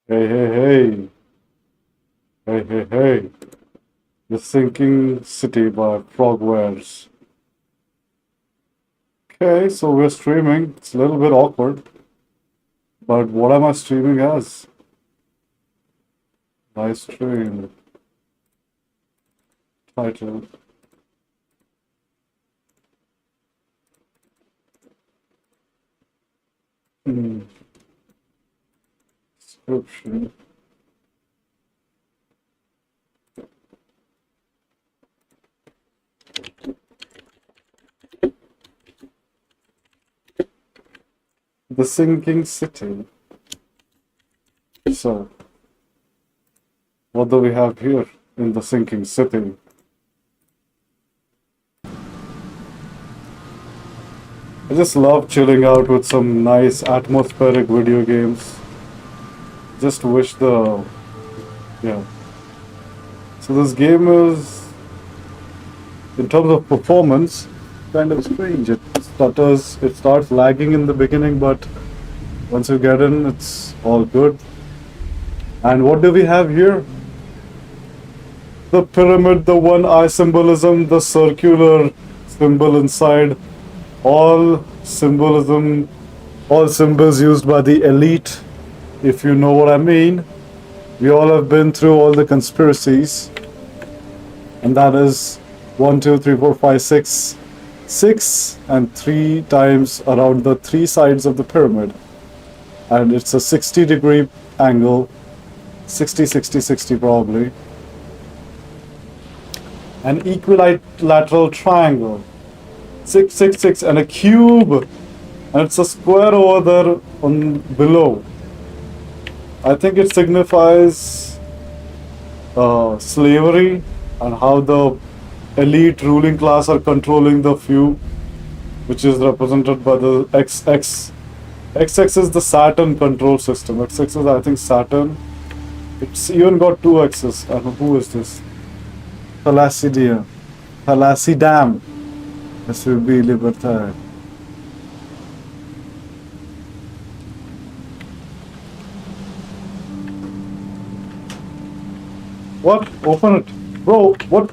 Hey, hey, hey, hey, hey, hey. The Sinking City by Frogwares. Okay, so we're streaming. It's a little bit awkward, but what am I streaming as? Live stream title. Hmm. Description. The Sinking City. So, what do we have here in the Sinking City? I just love chilling out with some nice atmospheric video games. Just wish the. Yeah. So, this game is, in terms of performance, kind of strange. It stutters, it starts lagging in the beginning, but once you get in, it's all good. And what do we have here? The pyramid, the one eye symbolism, the circular symbol inside, all symbolism, all symbols used by the elite, if you know what I mean. We all have been through all the conspiracies, and that is 1, 2, 3, 4, 5, 6, 6 and 3 times around the 3 sides of the pyramid. And it's a 60-degree angle, 60, 60, 60 probably. An equilateral triangle, 6, 6, 6, and a cube, and it's a square over there on below. I think it signifies slavery and how the elite ruling class are controlling the few, which is represented by the XX. XX is the Saturn control system. XX is, I think, Saturn. It's even got 2 X's. I don't know, who is this? Thalassidea. Thalassidam. This will be libertad. What? Open it. Bro, what?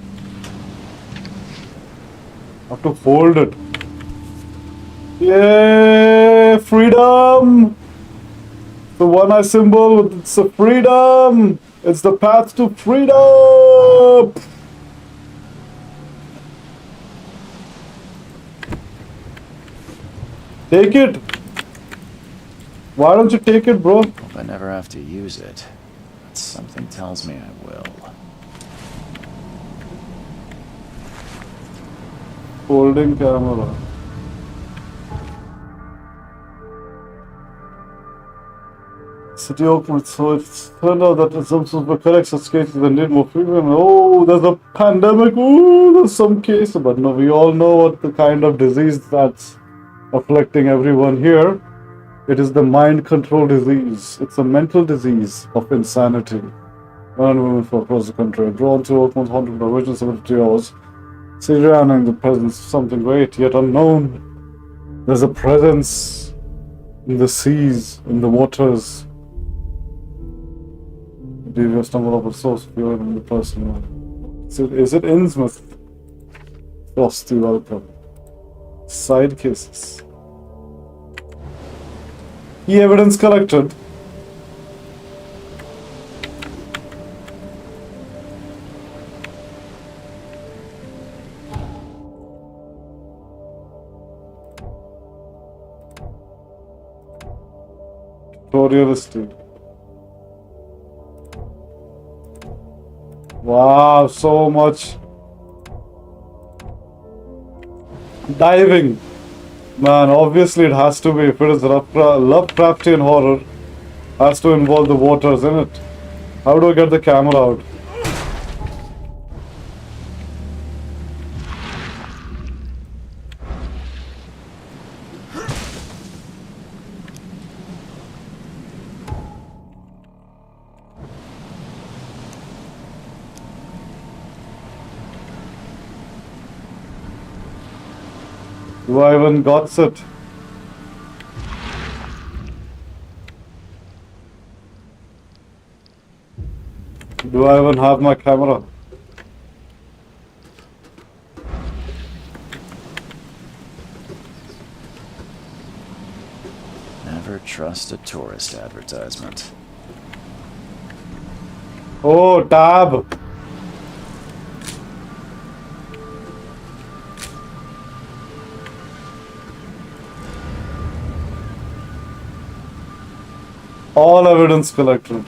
I have to hold it. Yay! Freedom! The one eye symbol, it's a freedom! It's the path to freedom! Take it! Why don't you take it, bro? Hope I never have to use it, but something tells me I will. Holding camera. City open, so it's turned out that in some super correct such cases they need more freedom. Oh, there's a pandemic. Ooh, there's some cases, but no, we all know what the kind of disease that's afflicting everyone here. It is the mind control disease. It's a mental disease of insanity. Men and women from across the country are drawn to Oakland's haunted by visions of 72 hours. Surrounding the presence of something great yet unknown. There's a presence in the seas, in the waters. Do you stumble upon a source of your in the person? Is it Innsmouth? Frosty, welcome. Side cases. Key evidence collected. Tutorial history. Wow, so much diving. Man, obviously it has to be. If it is Lovecraftian horror, has to involve the waters in it. How do I get the camera out? Do I even got it? Do I even have my camera? Never trust a tourist advertisement. Oh, tab! All evidence collected.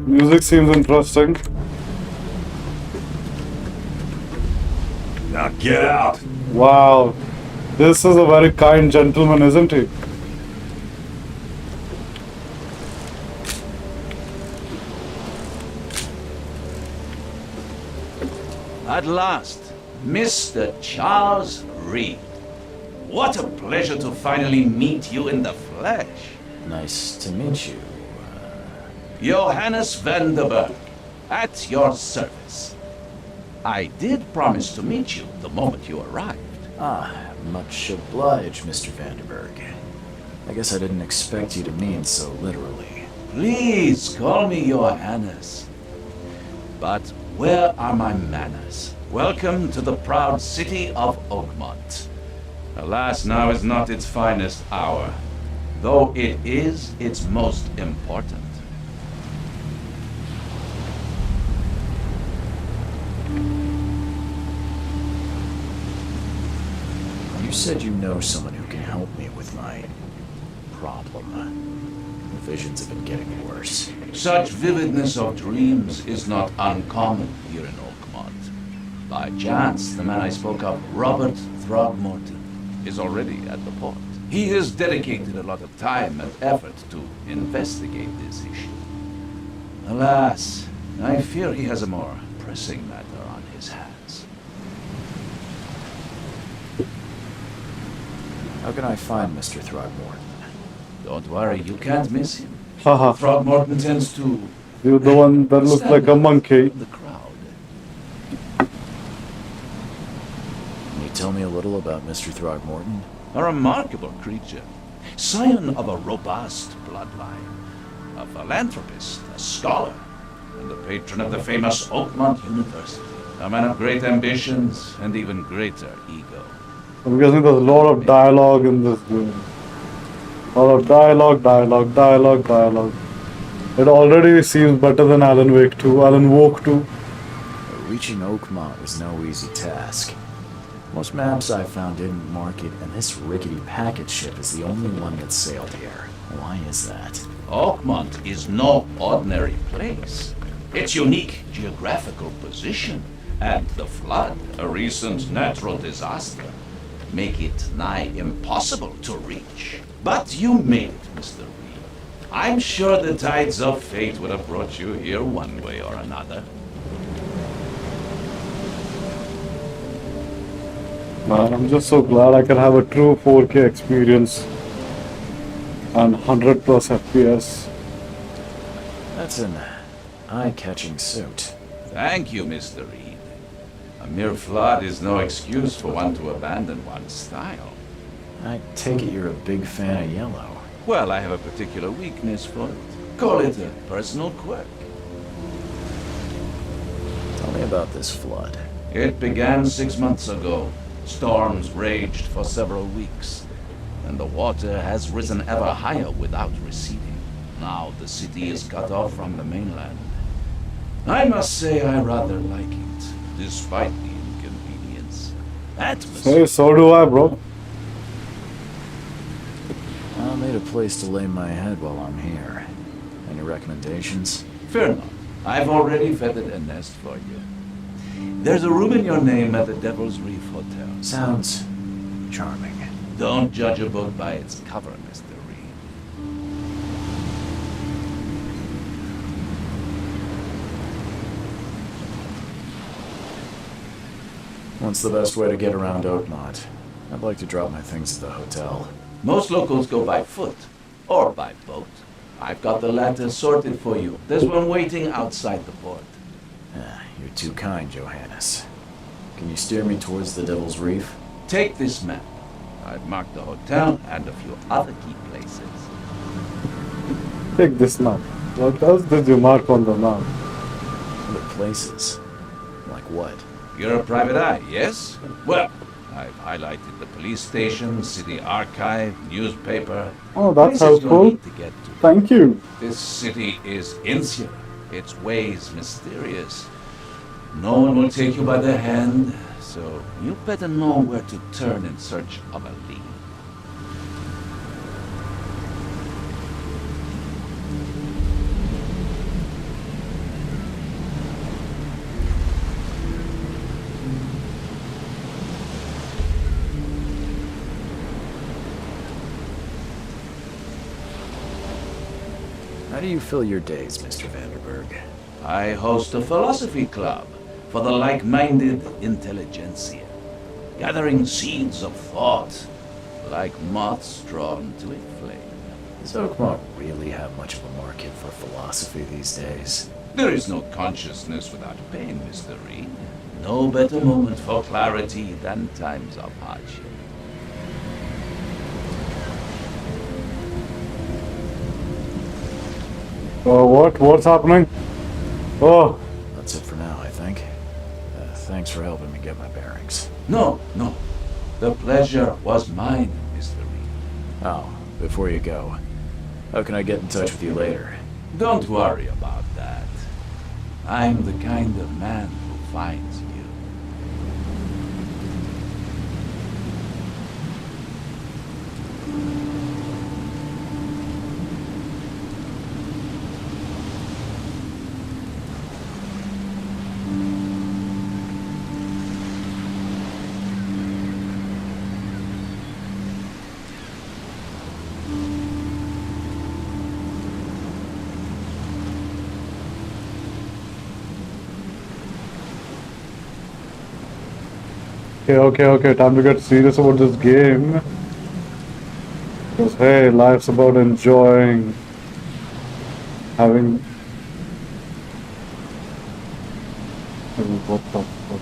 Music seems interesting. Now get out. Wow. This is a very kind gentleman, isn't he? At last, Mr. Charles Reed. What a pleasure to finally meet you in the flesh. Nice to meet you. Johannes Vanderberg, at your service. I did promise to meet you the moment you arrived. Much obliged, Mr. Vanderberg. I guess I didn't expect you to mean so literally. Please call me Johannes. But where are my manners? Welcome to the proud city of Oakmont. Alas, now is not its finest hour, though it is its most important. You said you know someone who can help me with my problem. The visions have been getting worse. Such vividness of dreams is not uncommon here in Oakmont. By chance, the man I spoke of, Robert Throgmorton, is already at the port. He has dedicated a lot of time and effort to investigate this issue. Alas, I fear he has a more pressing matter on his hands. How can I find Mr. Throgmorton? Don't worry, you can't miss him. Haha. Throgmorton tends to You're the one that looks like a monkey. the crowd. Can you tell me a little about Mr. Throgmorton? A remarkable creature, scion of a robust bloodline, a philanthropist, a scholar, and the patron of the famous Oakmont University. A man of great ambitions and even greater ego. I'm guessing there's a lot of dialogue in this game. A lot of dialogue. It already seems better than Alan Wake 2, Alan Woke 2. Reaching Oakmont was no easy task. Most maps I found didn't mark it, and this rickety packet ship is the only one that sailed here. Why is that? Oakmont is no ordinary place. Its unique geographical position and the flood, a recent natural disaster, make it nigh impossible to reach. But you made it, Mr. Reed. I'm sure the tides of fate would have brought you here one way or another. Man, I'm just so glad I can have a true 4K experience and 100 plus FPS. That's an eye-catching suit. Thank you, Mr. Reed. A mere flood is no excuse for one to abandon one's style. I take it you're a big fan of yellow. Well, I have a particular weakness for it. Call it a personal quirk. Tell me about this flood. It began 6 months ago. Storms raged for several weeks, and the water has risen ever higher without receding. Now the city is cut off from the mainland. I must say I rather like it, despite the inconvenience. Atmosphere. Hey, so do I, bro. I'll need a place to lay my head while I'm here. Any recommendations? Fear not. I've already vetted a nest for you. There's a room in your name at the Devil's Reef Hotel. Sounds charming. Don't judge a book by its cover, Mr. Reed. What's the best way to get around Oakmont? I'd like to drop my things at the hotel. Most locals go by foot or by boat. I've got the letters sorted for you. There's one waiting outside the port. You're too kind, Johannes. Can you steer me towards the Devil's Reef? Take this map. I've marked the hotel and a few other key places. Take this map. What else did you mark on the map? Other places? Like what? You're a private eye, yes? Well, I've highlighted the police station, city archive, newspaper. Oh, that's places you'll helpful. need to get to. Thank you. This city is insular, its ways mysterious. No one will take you by the hand, so you better know where to turn in search of a lead. How do you fill your days, Mr. Vanderberg? I host a philosophy club for the like-minded intelligentsia, gathering seeds of thought like moths drawn to a flame. Does Oakmont really have much of a market for philosophy these days? There is no consciousness without pain, Mr. Reed. No better moment for clarity than times of hardship. What's happening? Oh, That's it for now, I think. Thanks for helping me get my bearings. No. The pleasure was mine, Mr. Reed. Oh, before you go, how can I get in touch with you later? Don't worry about that. I'm the kind of man who finds you. okay. Time to get serious about this game. Because hey, life's about enjoying having. What the fuck?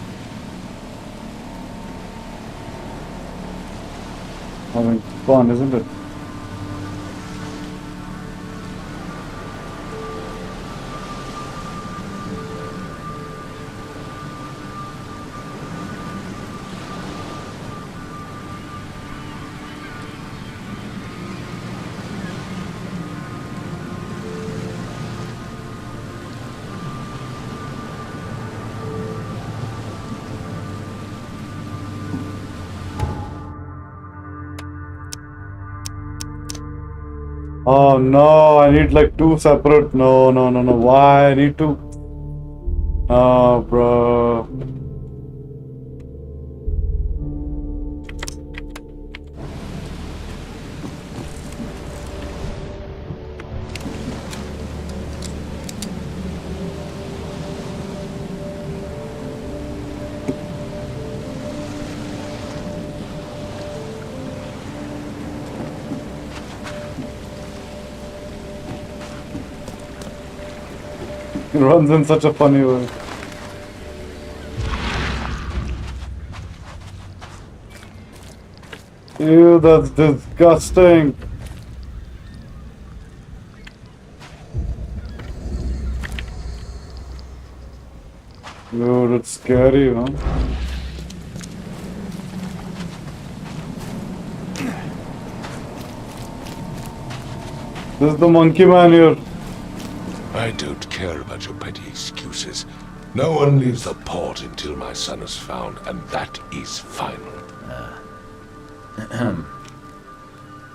Having fun, isn't it? Oh no, I need like two separate. No. Why I need to? Oh, bro. It runs in such a funny way. Ew, that's disgusting. Dude, it's scary, huh? This is the monkey man here. I don't care about your petty excuses. No one leaves the port until my son is found, and that is final.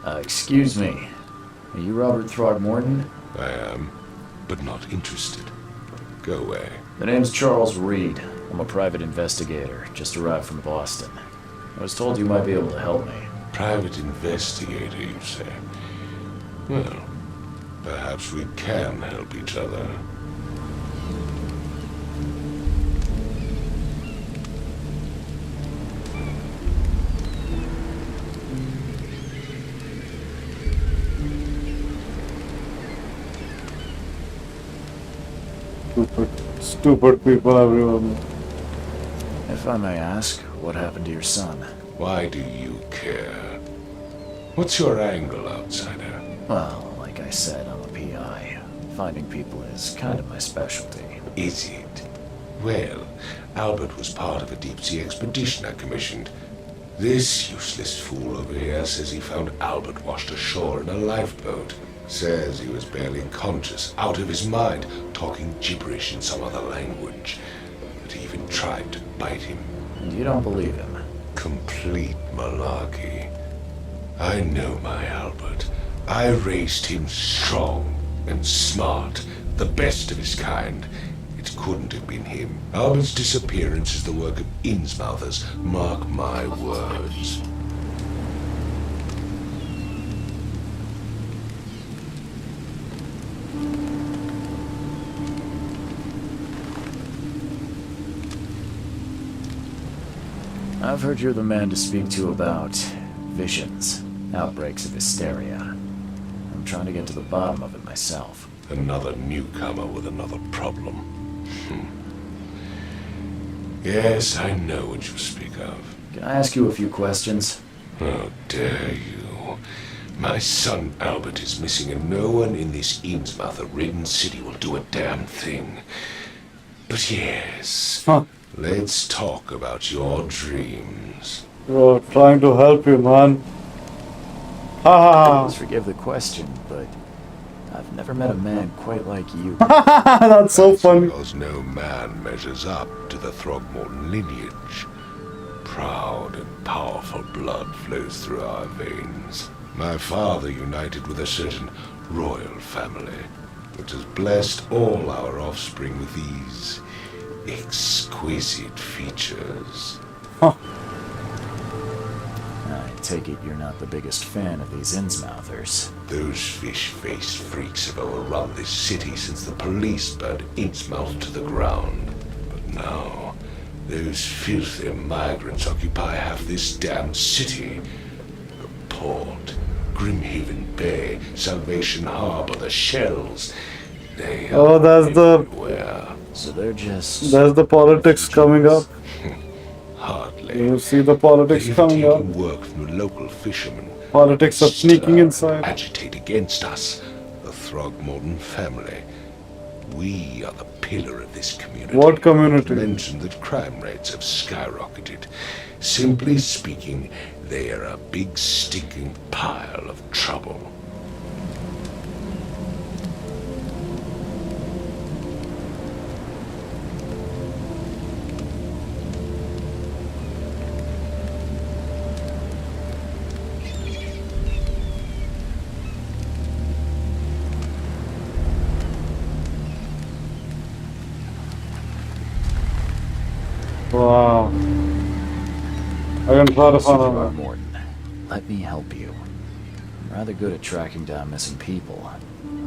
Excuse me. Are you Robert Throgmorton? I am, but not interested. Go away. The name's Charles Reed. I'm a private investigator, just arrived from Boston. I was told you might be able to help me. Private investigator, you say? Well, perhaps we can help each other. Stupid people, everyone. If I may ask, what happened to your son? Why do you care? What's your angle, outsider? Well, like I said, I'm a PI. Finding people is kind of my specialty. Is it? Well, Albert was part of a deep-sea expedition I commissioned. This useless fool over here says he found Albert washed ashore in a lifeboat. Says he was barely conscious, out of his mind, talking gibberish in some other language. But he even tried to bite him. And you don't believe him? Complete malarkey. I know my Albert. I raised him strong and smart, the best of his kind. It couldn't have been him. Albert's disappearance is the work of Innsmouthers, mark my words. I've heard you're the man to speak to about visions, outbreaks of hysteria. I'm trying to get to the bottom of it myself. Another newcomer with another problem. Yes, I know what you speak of. Can I ask you a few questions? How dare you? My son Albert is missing and no one in this Innsmouther-ridden city will do a damn thing. But yes, let's talk about your dreams. We're trying to help you, man. Ha Please forgive the question, but I've never met a man quite like you. ha. That's so funny. Because no man measures up to the Throgmorton lineage. Proud and powerful blood flows through our veins. My father united with a certain royal family, which has blessed all our offspring with these exquisite features. I take it you're not the biggest fan of these Innsmouthers. Those fish-faced freaks have overrun this city since the police burned Innsmouth to the ground. But now, those filthy migrants occupy half this damn city. The port, Grimhaven Bay, Salvation Harbor, the shells. They Oh, are that's the- everywhere. So they're just... There's the politics coming up. Hardly. You see the politics They've coming up. taken work from the local fishermen. Politics are sneaking Stir, inside. Agitate against us, the Throgmorton family. We are the pillar of this community. What community? Not to mention that crime rates have skyrocketed. Simply speaking, they are a big stinking pile of trouble. Wow. I can try to find Supervisor out. Morton, let me help you. I'm rather good at tracking down missing people.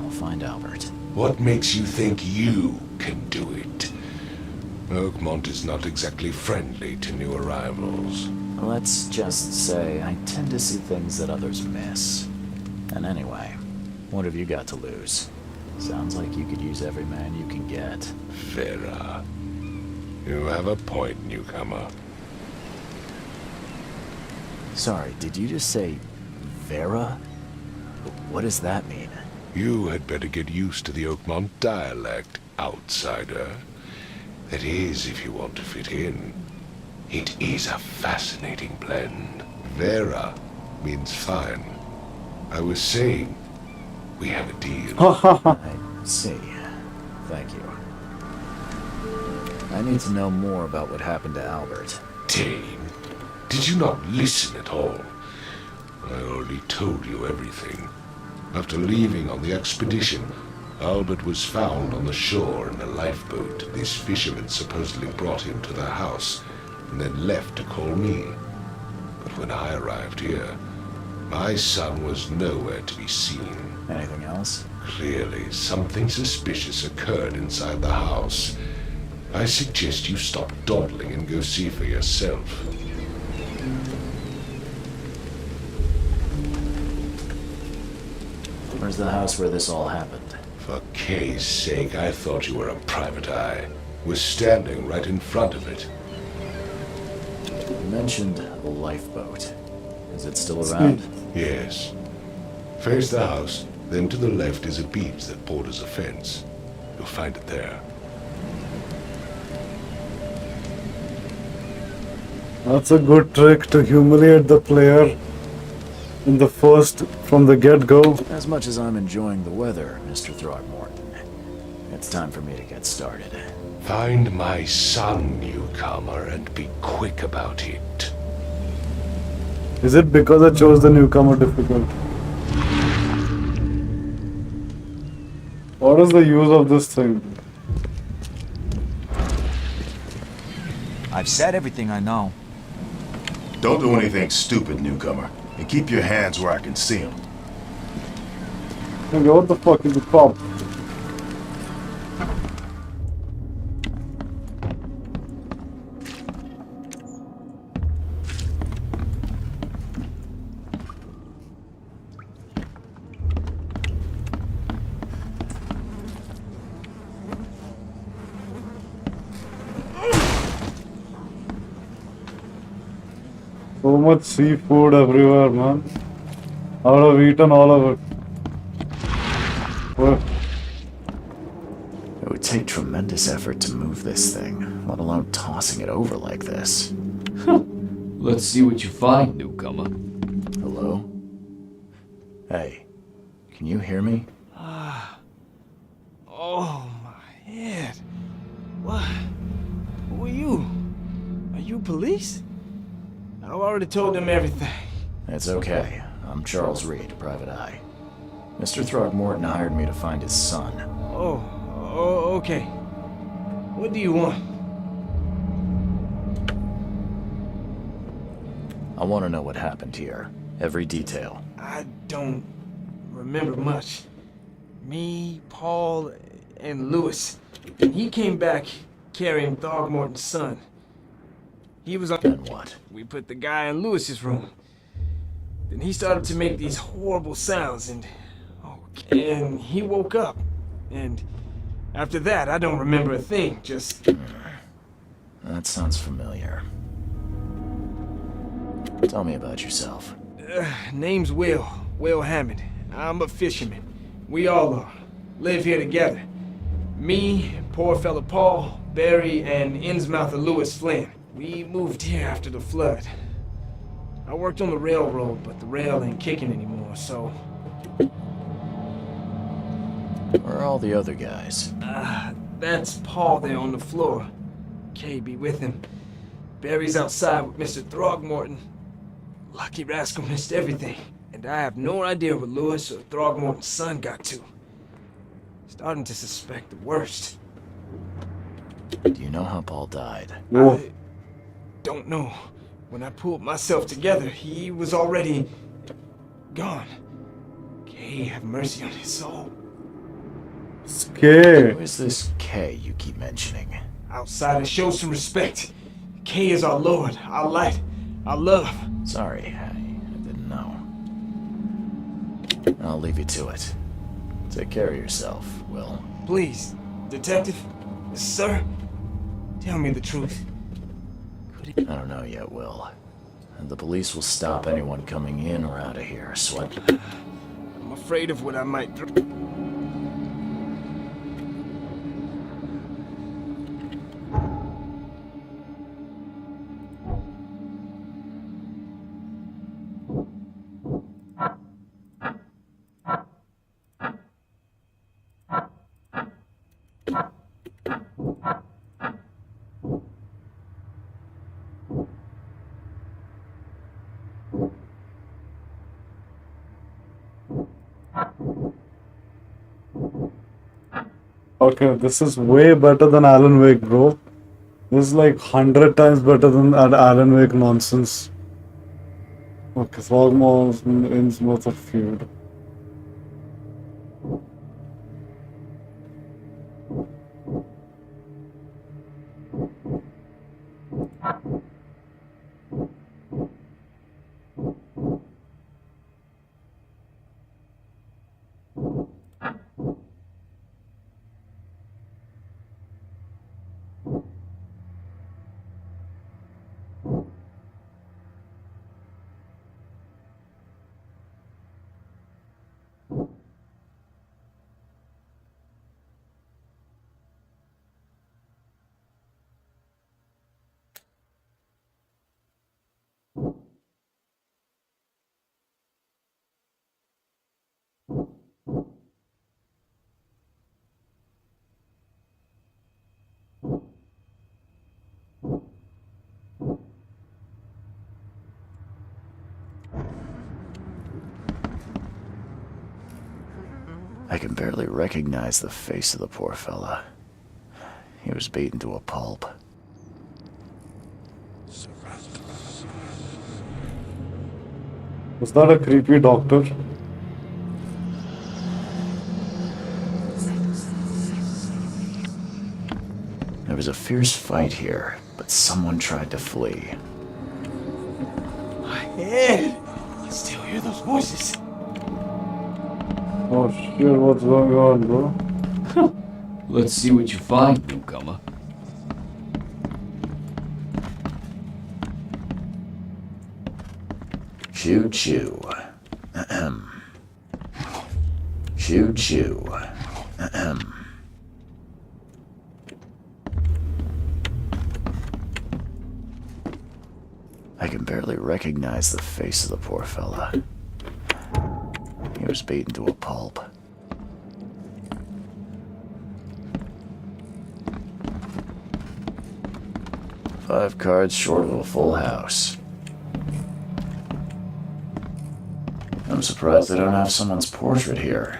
I'll find Albert. What makes you think you can do it? Oakmont is not exactly friendly to new arrivals. Let's just say I tend to see things that others miss. And anyway, what have you got to lose? Sounds like you could use every man you can get. Vera. You have a point, newcomer. Sorry, did you just say Vera? What does that mean? You had better get used to the Oakmont dialect, outsider. That is, if you want to fit in. It is a fascinating blend. Vera means fine. I was saying, we have a deal. I see. Thank you. I need to know more about what happened to Albert. Payne, did you not listen at all? I already told you everything. After leaving on the expedition, Albert was found on the shore in a lifeboat. This fisherman supposedly brought him to their house and then left to call me. But when I arrived here, my son was nowhere to be seen. Anything else? Clearly, something suspicious occurred inside the house. I suggest you stop dawdling and go see for yourself. Where's the house where this all happened? For Kay's sake, I thought you were a private eye. Was standing right in front of it. You mentioned the lifeboat. Is it still Sweet. around? Yes. Face the house, then to the left is a beach that borders a fence. You'll find it there. That's a good trick to humiliate the player in the first from the get-go. As much as I'm enjoying the weather, Mr. Throgmorton, it's time for me to get started. Find my son, newcomer, and be quick about it. Is it because I chose the newcomer difficult? What is the use of this thing? I've said everything I know. Don't do anything stupid, newcomer. And keep your hands where I can see them. Okay, what the fuck is the cop? So much seafood everywhere, man. I would have eaten all of it. Well, It would take tremendous effort to move this thing, let alone tossing it over like this. Let's see what you find, newcomer. Hello? Hey, can you hear me? Oh, my head. What? Who are you? Are you police? I've already told them everything. It's okay. I'm Charles Reed, Private Eye. Mr. Throgmorton hired me to find his son. Oh, okay. What do you want? I want to know what happened here. Every detail. I don't remember much. Me, Paul, and Lewis. And he came back carrying Throgmorton's son. He was on... Then what? We put the guy in Lewis's room. Then he started to make these horrible sounds and he woke up. And after that, I don't remember a thing. Just That sounds familiar. Tell me about yourself. name's Will Hammond. I'm a fisherman. We all are. Live here together. Me, poor fella Paul, Barry, and Innsmouther Lewis Flynn. We moved here after the flood. I worked on the railroad, but the rail ain't kicking anymore, so... Where are all the other guys? That's Paul there on the floor. Kay be with him. Barry's outside with Mr. Throgmorton. Lucky rascal missed everything. And I have no idea what Lewis or Throgmorton's son got to. Starting to suspect the worst. Do you know how Paul died? whoa. I don't know. When I pulled myself together, he was already gone. Kay have mercy on his soul. Scare. Who is this K you keep mentioning? Outsiders, show some respect. Kay is our Lord, our light, our love. Sorry, I didn't know. I'll leave you to it. Take care of yourself, Will. Please, detective, sir, tell me the truth. I don't know yet, Will. And the police will stop anyone coming in or out of here, so I'm afraid of what I might do. Okay, this is way better than Alan Wake, bro. This is like 100 times better than that Alan Wake nonsense. Okay, it's almost in most of feud. I can barely recognize the face of the poor fella. He was beaten to a pulp. Was that a creepy doctor? There was a fierce fight here, but someone tried to flee. My head! I still hear those voices. Oh shit, what's going on, bro? Let's see what you find, newcomer. Choo choo. Ahem. Choo choo. Ahem. I can barely recognize the face of the poor fella. He was beaten to a pulp. Five cards short of a full house. I'm surprised they don't have someone's portrait here.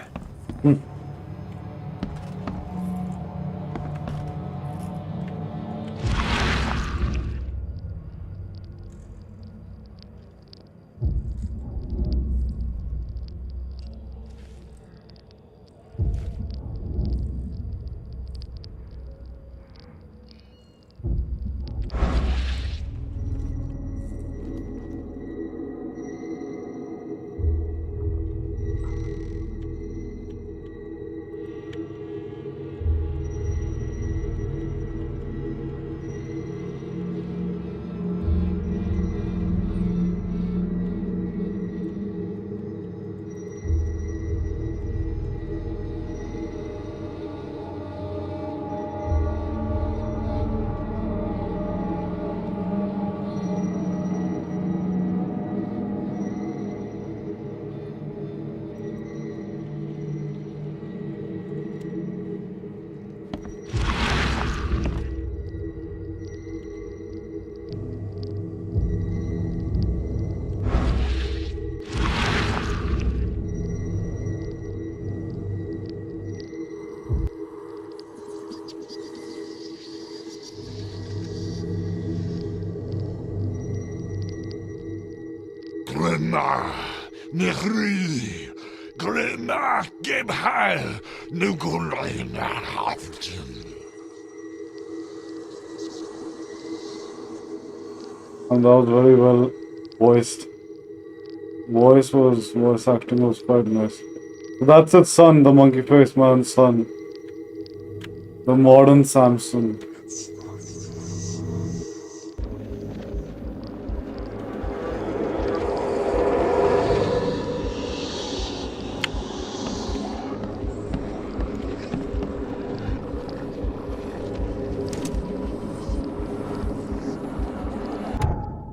Glenna, Nehri, Glenna, Gebhal, Nugunlina, Hafton. And that was very well voiced. Voice acting was quite nice. So that's its son, the monkey face man's son. The modern Samson.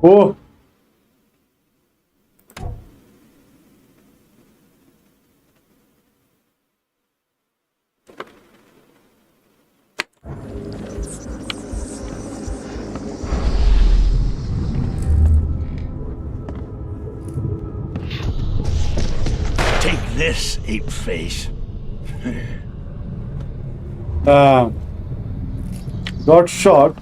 Oh! Take this, ape face. Got shot.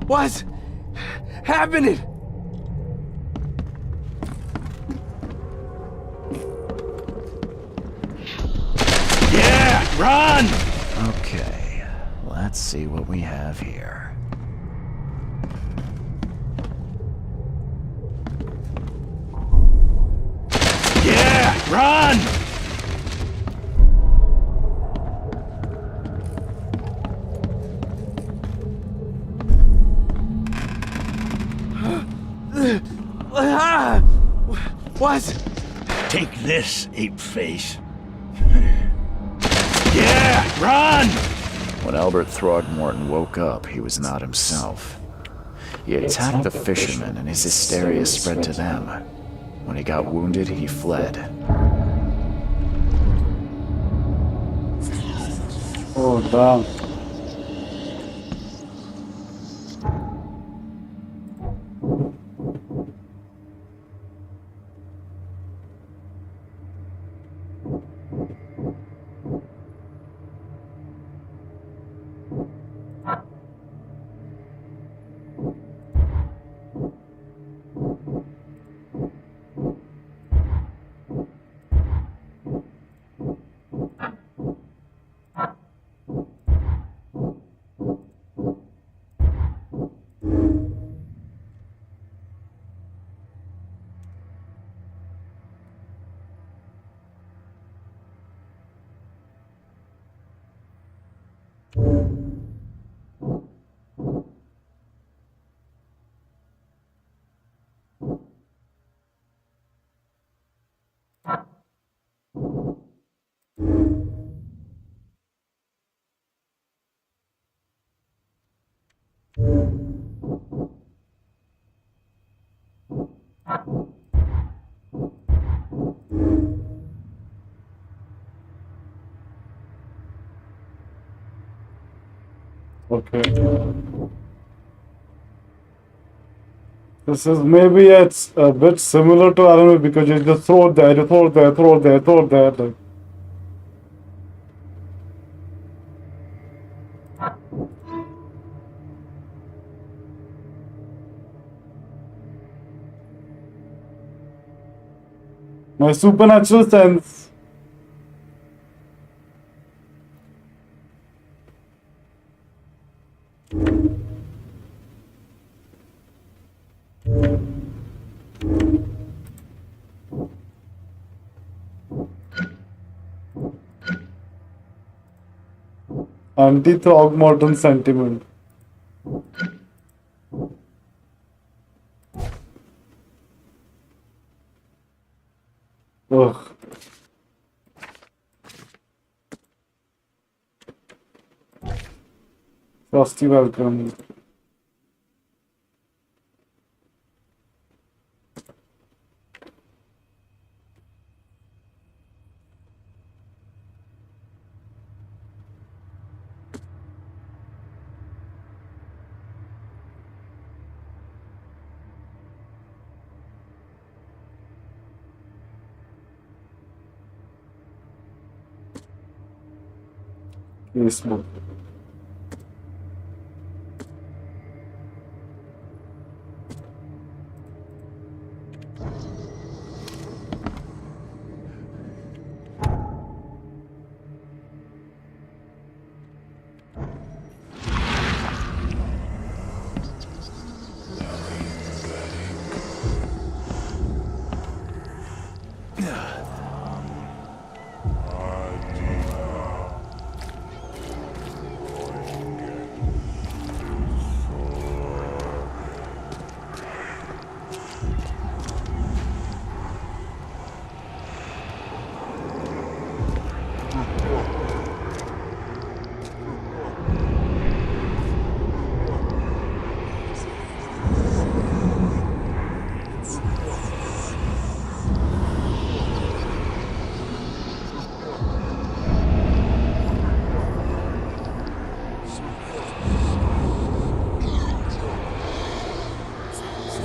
What's happening? Yeah, run! Okay, let's see what we have here. Yeah, run! What? Take this, ape face. Yeah, run! When Albert Throgmorton woke up, he was not himself. He attacked the fishermen, and his hysteria spread to them. When he got wounded, he fled. Oh, damn. Okay. This is maybe it's a bit similar to anime because you just throw it there, you throw it there, throw it there, throw it there. Like. My supernatural sense. Anti-Throgmorton sentiment. Ugh. Frosty welcome. Facebook.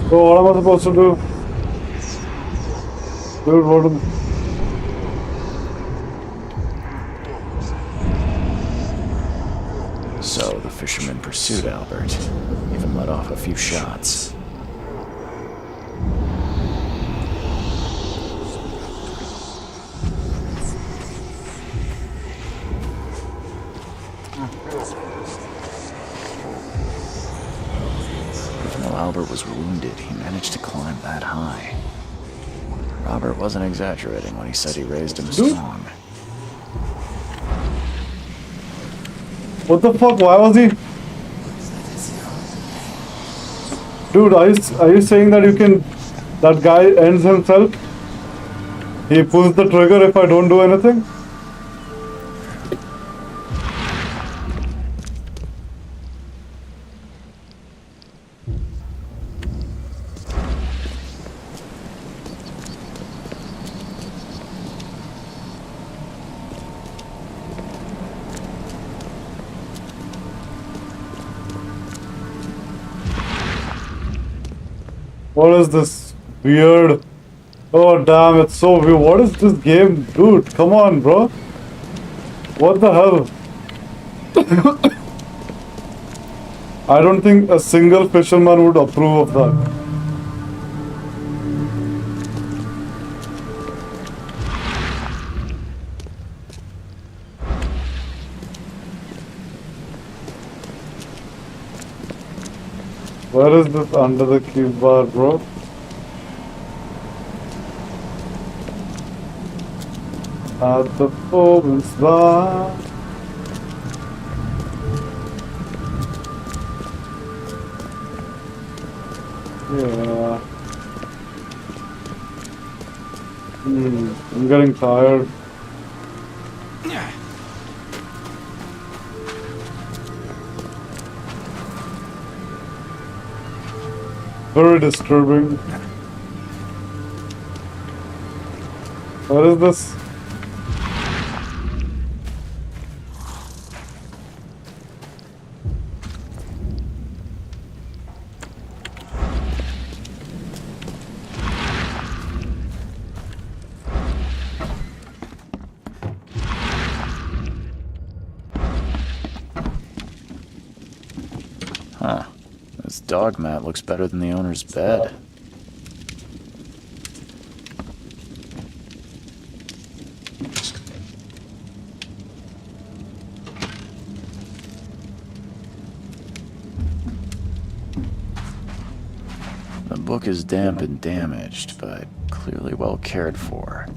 So what am I supposed to do? Dude, what am So the fisherman pursued Albert, even let off a few shots. Even though Albert was wounded, he managed to climb that high. Robert wasn't exaggerating when he said he raised him strong. What the fuck? Why was he? Dude, are you saying that you can... That guy ends himself? He pulls the trigger if I don't do anything? What is this weird? Oh damn, it's so weird. What is this game? Dude, come on, bro. What the hell? I don't think a single fisherman would approve of that. Where is this under the key bar, bro? At the Forbes bar. Yeah. I'm getting tired. Very disturbing. What is this? Huh. This dog mat looks better than the owner's bed. The book is damp and damaged, but clearly well cared for.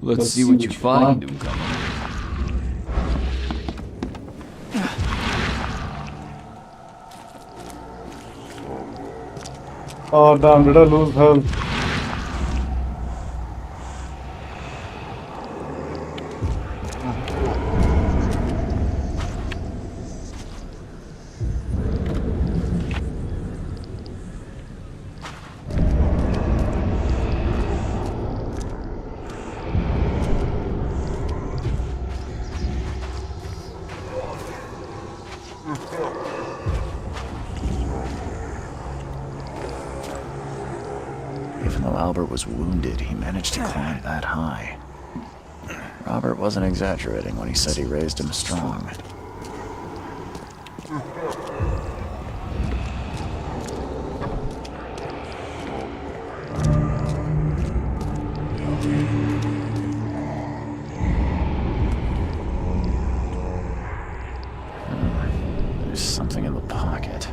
Let's see what you find, newcomer. Oh damn, did I lose health? Even though Albert was wounded, he managed to climb that high. Robert wasn't exaggerating when he said he raised him strong. There's something in the pocket.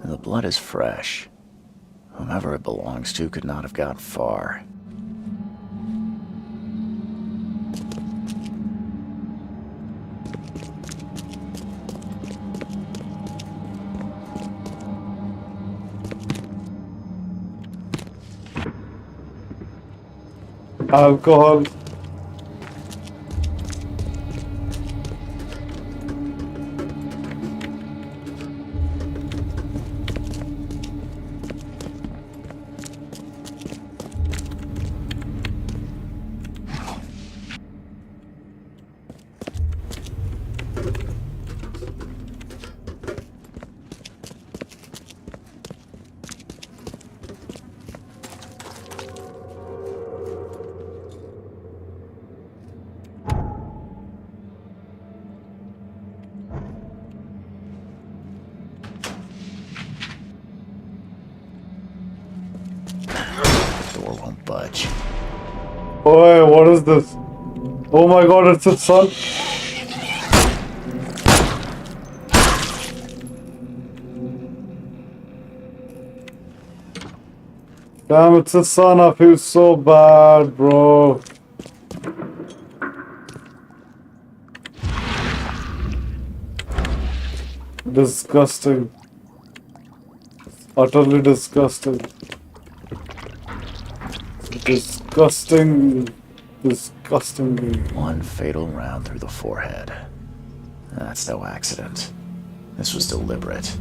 The blood is fresh. Whomever it belongs to could not have got far. Alcohol. Door won't budge. Boy, what is this? Oh my god, it's its son. Damn, it's his son. I feel so bad, bro. Disgusting. Utterly disgusting. Disgusting. Disgustingly. One fatal round through the forehead. That's no accident. This was deliberate.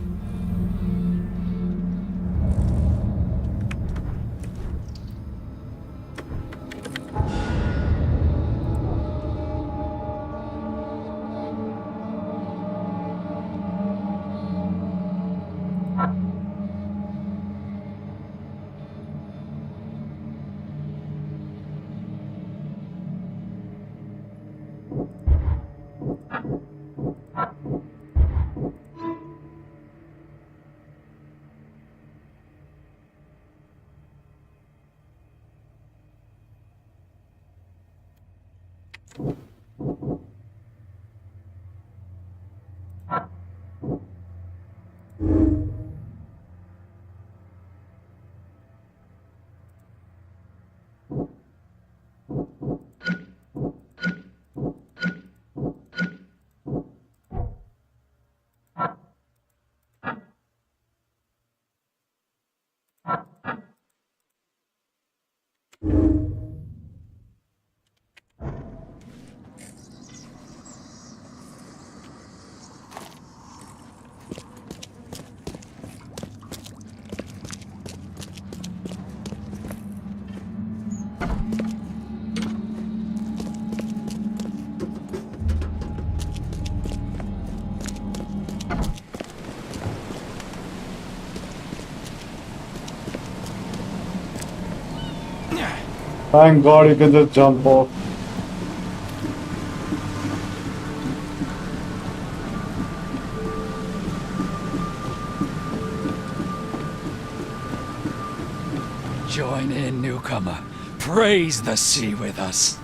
Thank God you can just jump off. Join in, newcomer. Praise the sea with us.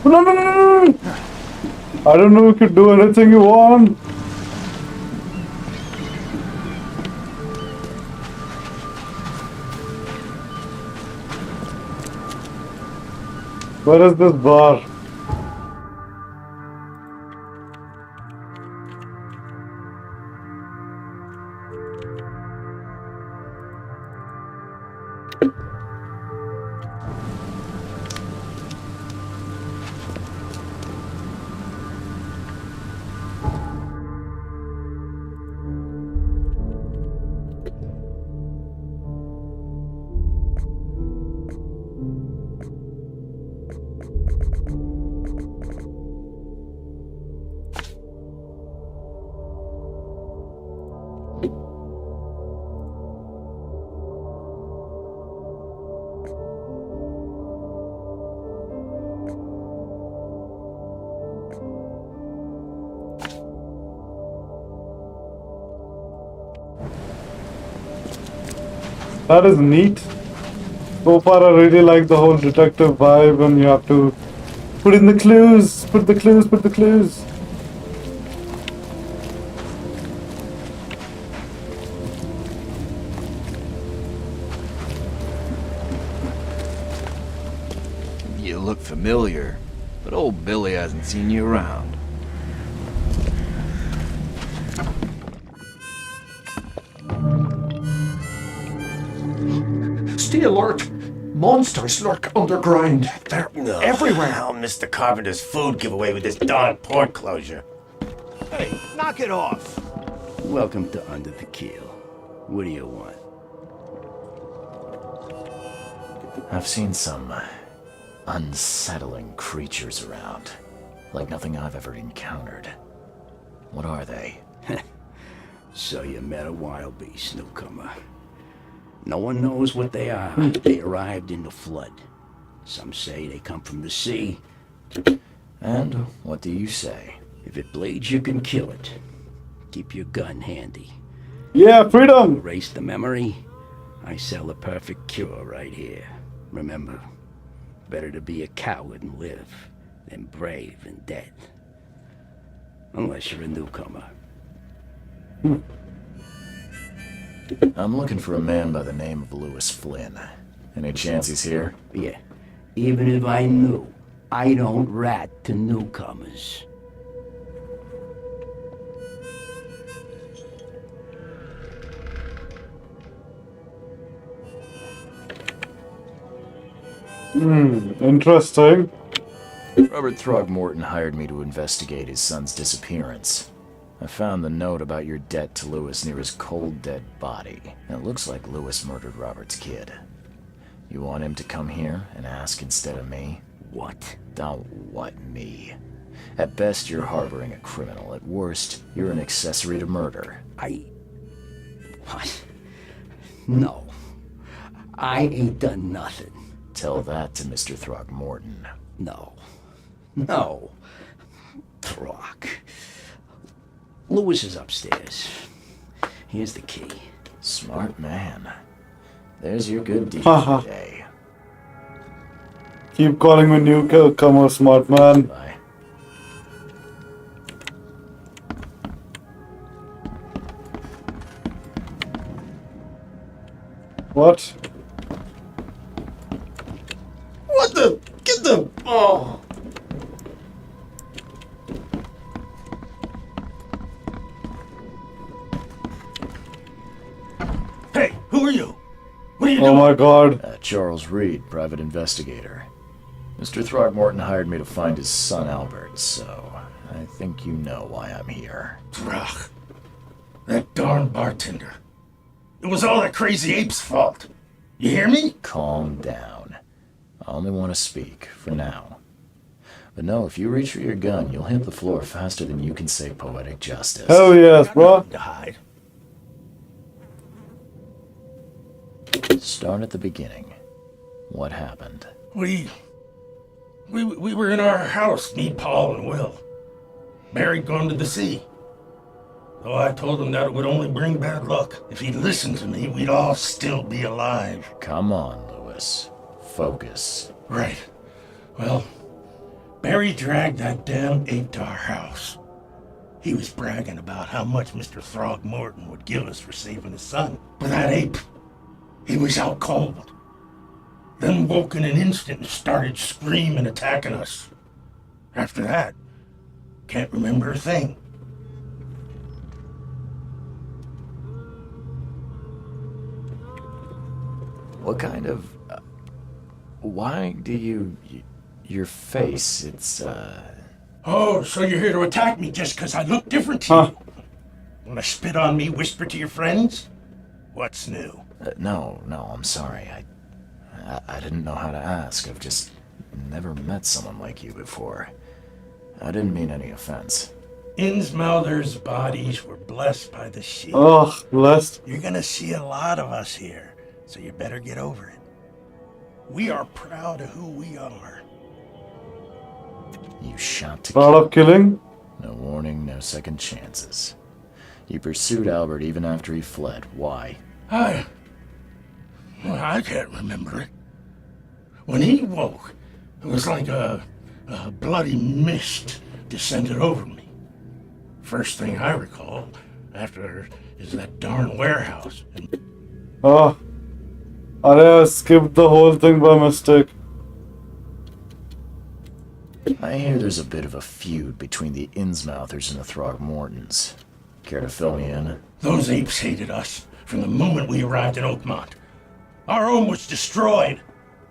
No, no, no, no, no. I don't know, you could do anything you want. Where is this bar? That is neat. So far, I really like the whole detective vibe, and you have to put in the clues, put the clues, put the clues. You look familiar, but old Billy hasn't seen you around. Stay alert! Monsters lurk underground. They're everywhere. I'll miss the carpenter's food giveaway with this darn port closure. Hey, knock it off! Welcome to Under the Keel. What do you want? I've seen some unsettling creatures around. Like nothing I've ever encountered. What are they? So you met a wild beast, newcomer. No one knows what they are. They arrived in the flood. Some say they come from the sea. And what do you say? If it bleeds, you can kill it. Keep your gun handy. Yeah, freedom! Erase the memory? I sell the perfect cure right here. Remember, better to be a coward and live than brave and dead. Unless you're a newcomer. I'm looking for a man by the name of Lewis Flynn. Any chance he's here? Yeah, even if I knew, I don't rat to newcomers. Interesting. Robert Throgmorton hired me to investigate his son's disappearance. I found the note about your debt to Lewis near his cold, dead body. It looks like Lewis murdered Robert's kid. You want him to come here and ask instead of me? What? What, me? At best, you're harboring a criminal. At worst, you're an accessory to murder. What? No. I ain't done nothing. Tell that to Mr. Throgmorton. No. No. Throg. Lewis is upstairs. Here's the key. Smart man. There's your good deed Haha. today. Keep calling me newcomer, smart man. Bye. What? What the? Get the. Oh. Hey, who are you? What are you Oh doing? my god. Charles Reed, private investigator. Mr. Throgmorton hired me to find his son Albert, so I think you know why I'm here. Ugh. That darn bartender. It was all that crazy ape's fault. You hear me? Calm down. I only want to speak, for now. But no, if you reach for your gun, you'll hit the floor faster than you can say poetic justice. Hell yes, bro. To hide. Start at the beginning. What happened? We were in our house, me, Paul, and Will. Barry'd gone to the sea. Though I told him that it would only bring bad luck. If he'd listened to me, we'd all still be alive. Come on, Lewis. Focus. Right. Well, Barry dragged that damn ape to our house. He was bragging about how much Mr. Throgmorton would give us for saving his son. But that ape, he was out cold. Then woke in an instant and started screaming, attacking us. After that, can't remember a thing. What kind of... why do you... your face, it's, Oh, so you're here to attack me just because I look different to you? Want to spit on me, whisper to your friends? What's new? no, I'm sorry. I didn't know how to ask. I've just never met someone like you before. I didn't mean any offense. Innsmouthers' bodies were blessed by the sheep. Oh, blessed. You're gonna see a lot of us here, so you better get over it. We are proud of who we are. You shot to Proud kill. of killing? No warning, no second chances. You pursued Albert even after he fled. Why? I can't remember it. When he woke, it was like a bloody mist descended over me. First thing I recall after is that darn warehouse. Oh. I skipped the whole thing by mistake. I hear there's a bit of a feud between the Innsmouthers and the Throgmortons. Care to fill me in? Those apes hated us from the moment we arrived in Oakmont. Our home was destroyed.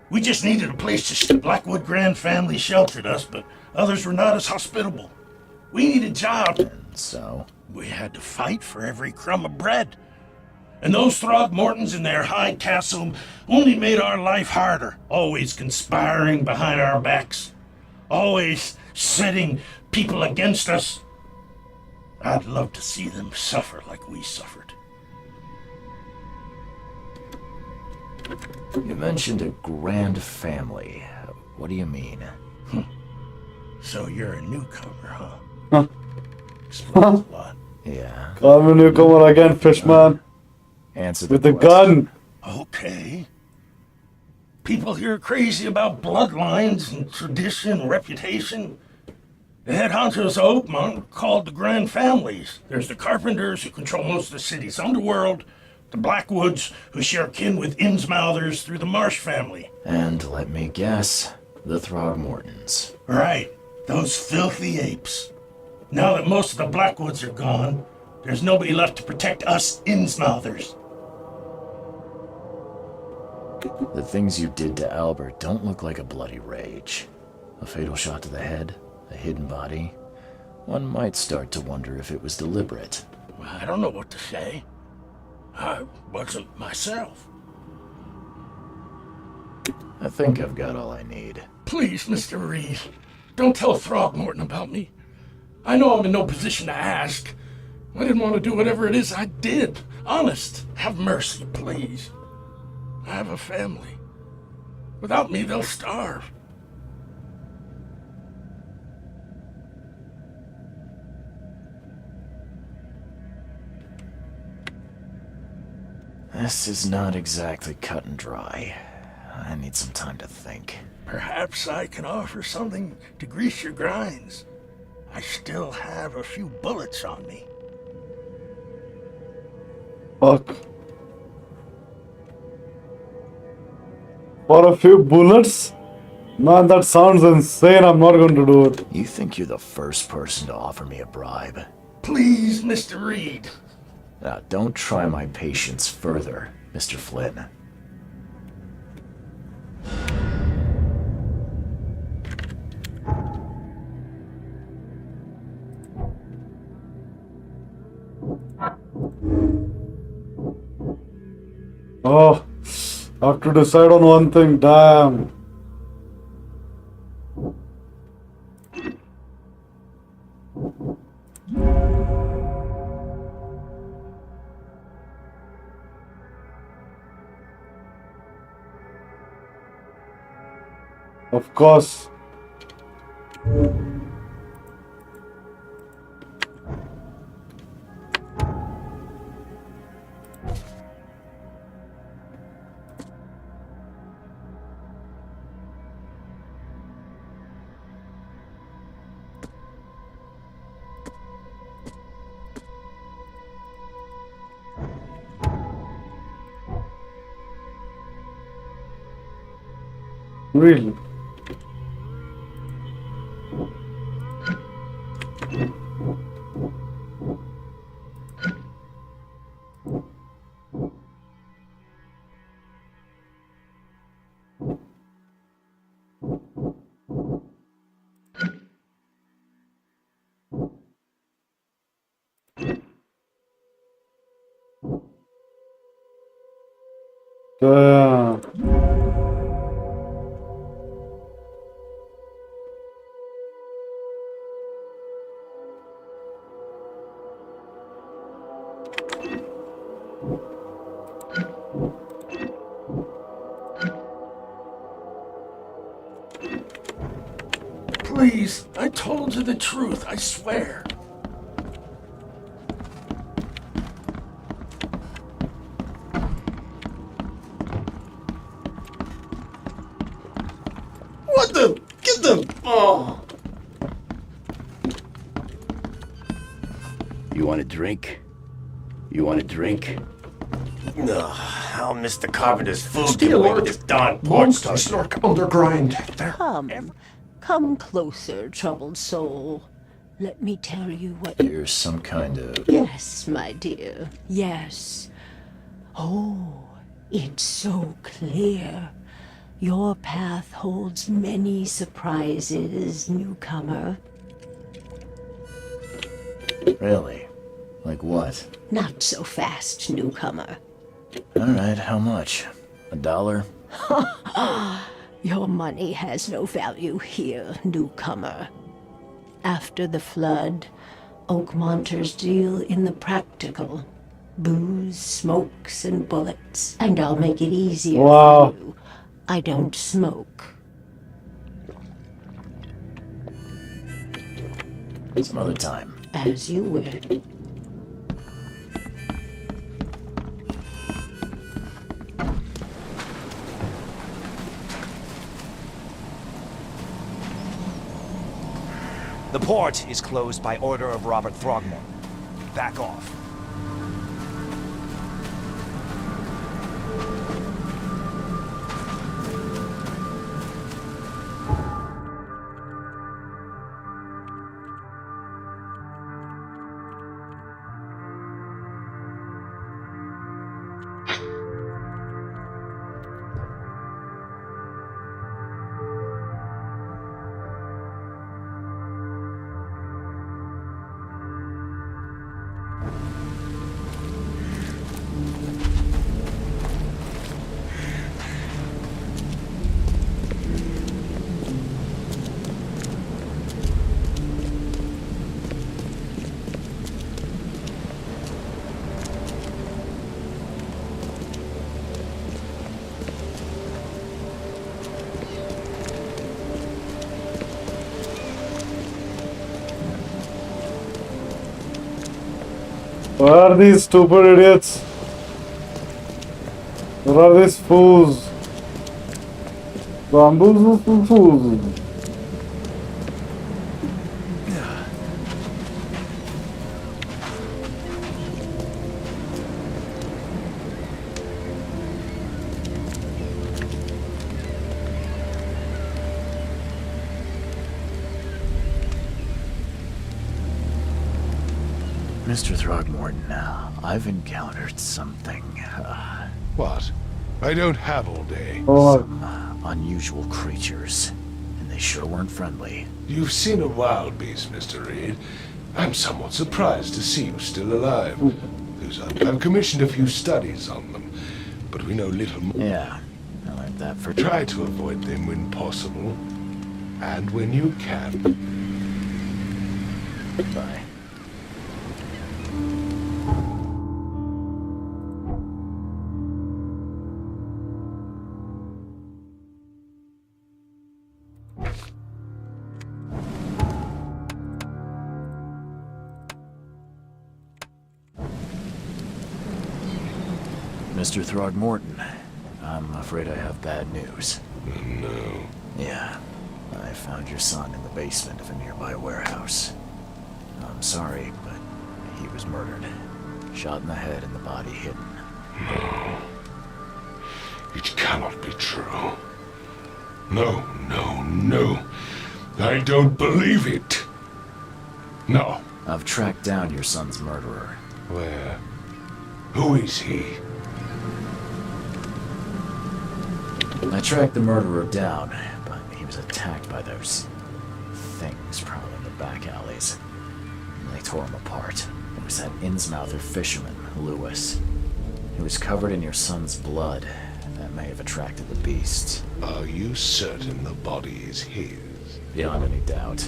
We just needed a place to stay. Blackwood Grand family sheltered us, but others were not as hospitable. We needed jobs. And so? We had to fight for every crumb of bread. And those Throgmortons in their high castle only made our life harder, always conspiring behind our backs, always setting people against us. I'd love to see them suffer like we suffered. You mentioned a grand family. What do you mean? So you're a newcomer, huh? Explains a lot. Yeah. Call me newcomer again, fishman. Answer the With the question. gun. Okay. People here are crazy about bloodlines and tradition and reputation. The head honchos of Oakmont are called the Grand Families. There's the Carpenters, who control most of the city's underworld, the Blackwoods, who share kin with Innsmouthers through the Marsh family. And let me guess, the Throgmortons. Right, those filthy apes. Now that most of the Blackwoods are gone, there's nobody left to protect us Innsmouthers. The things you did to Albert don't look like a bloody rage. A fatal shot to the head, a hidden body. One might start to wonder if it was deliberate. I don't know what to say. I wasn't myself. I think I've got all I need. Please, Mr. Reed, don't tell Throgmorton about me. I know I'm in no position to ask. I didn't want to do whatever it is I did. Honest, have mercy, please. I have a family. Without me, they'll starve. This is not exactly cut and dry. I need some time to think. Perhaps I can offer something to grease your grinds. I still have a few bullets on me. Fuck. For a few bullets? Man, that sounds insane. I'm not going to do it. You think you're the first person to offer me a bribe? Please, Mr. Reed. Now, don't try my patience further, Mr. Flynn. Oh, I have to decide on one thing. Damn. Of course. Really? Damn. Please, I told you the truth, I swear. What the? Get them! Oh! You want a drink? You want a drink? I'll miss the carpenter's food. Stay Get away alert. with this darn Monsters lurk underground. They're Come closer, troubled soul. Let me tell you what... You're some kind of... Yes, my dear, yes. Oh, it's so clear. Your path holds many surprises, newcomer. Really? Like what? Not so fast, newcomer. Alright, how much? $1? Your money has no value here, newcomer. After the flood, Oakmonters deal in the practical. Booze, smokes, and bullets. And I'll make it easier Wow. for you. I don't smoke. Some other time. As you wish. The port is closed by order of Robert Throgmorton. Back off. Where are these stupid idiots? Where are these fools? Bamboozle fools. Mr. Throgmorton, I've encountered something. What? I don't have all day. Some unusual creatures, and they sure weren't friendly. You've seen a wild beast, Mr. Reed. I'm somewhat surprised to see you still alive. I've commissioned a few studies on them, but we know little more. Yeah, I learned that for... Try to avoid them when possible, and when you can. Bye. Mr. Throgmorton, I'm afraid I have bad news. No. Yeah, I found your son in the basement of a nearby warehouse. I'm sorry, but he was murdered. Shot in the head and the body hidden. No. It cannot be true. No, no, no. I don't believe it. No. I've tracked down your son's murderer. Where? Who is he? I tracked the murderer down, but he was attacked by those things probably in the back alleys. And they tore him apart. It was that Innsmouther fisherman, Lewis. He was covered in your son's blood. That may have attracted the beasts. Are you certain the body is his? Beyond any doubt.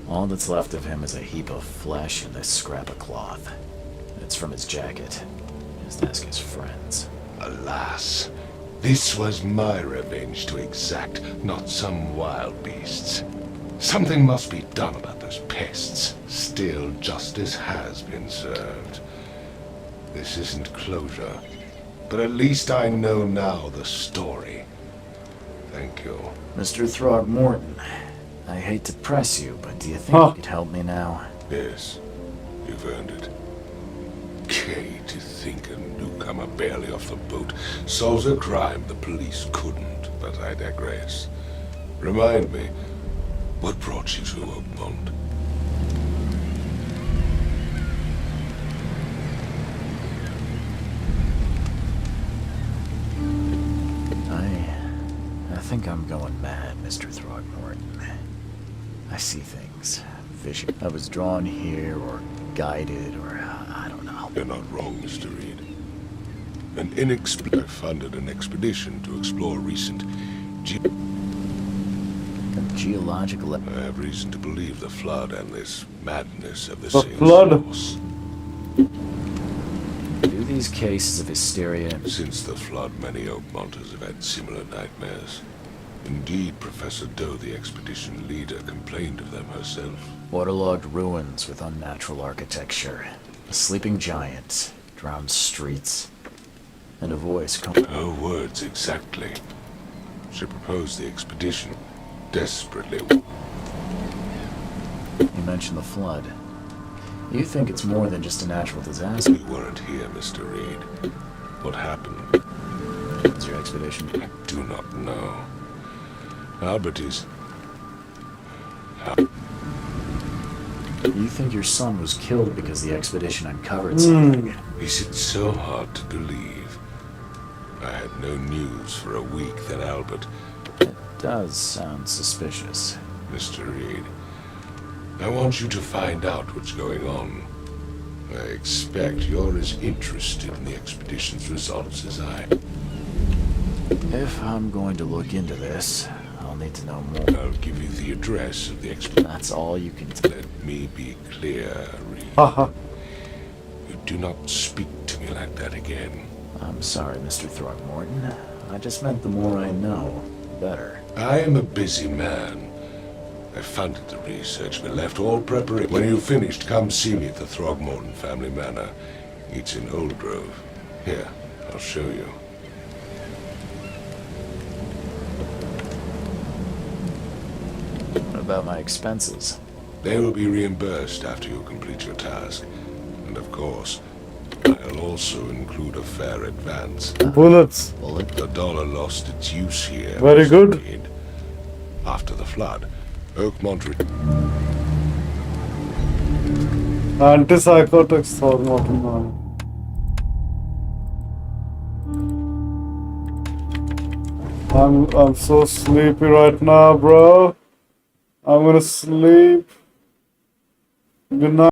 All that's left of him is a heap of flesh and a scrap of cloth. It's from his jacket. Just ask his friends. Alas, this was my revenge to exact, not some wild beast's. Something must be done about those pests. Still, justice has been served. This isn't closure, but at least I know now the story. Thank you. Mr. Throgmorton, I hate to press you, but do you think you could help me now? Yes, you've earned it. Kay, to think a newcomer barely off the boat solves a crime the police couldn't, but I digress. Remind me, what brought you to Oakmont? I think I'm going mad, Mr. Throgmorton. I see things. Vision. I was drawn here, or guided, or I don't know. You're not wrong, Mr. Reed. I funded an expedition to explore recent geological... I have reason to believe the flood and this madness of the same flood source. Do these cases of hysteria... Since the flood, many Oakmonters have had similar nightmares. Indeed, Professor Doe, the expedition leader, complained of them herself. Waterlogged ruins with unnatural architecture. A sleeping giant, drowned streets, and a voice coming... Her words exactly. She proposed the expedition desperately. You mentioned the flood. You think it's more than just a natural disaster? We weren't here, Mr. Reed. What happened? It's your expedition. I do not know. Albert is... You think your son was killed because the expedition uncovered something? Is it so hard to believe? I had no news for a week that Albert... It does sound suspicious. Mr. Reed, I want you to find out what's going on. I expect you're as interested in the expedition's results as I. If I'm going to look into this, I'll need to know more. I'll give you the address of the expedition. That's all you can tell. Let me be clear, Reed. You do not speak to me like that again. I'm sorry, Mr. Throckmorton. I just meant the more I know, the better. I am a busy man. I funded the research but left all preparation. When you've finished, come see me at the Throgmorton family manor. It's in Old Grove. Here, I'll show you. What about my expenses? They will be reimbursed after you complete your task. And of course, I'll also include a fair advance. Bullets. The dollar lost its use here. Very good. After the flood, Oakmont... Antipsychotics Throckmorton man. I'm so sleepy right now, bro. I'm gonna sleep. Good night.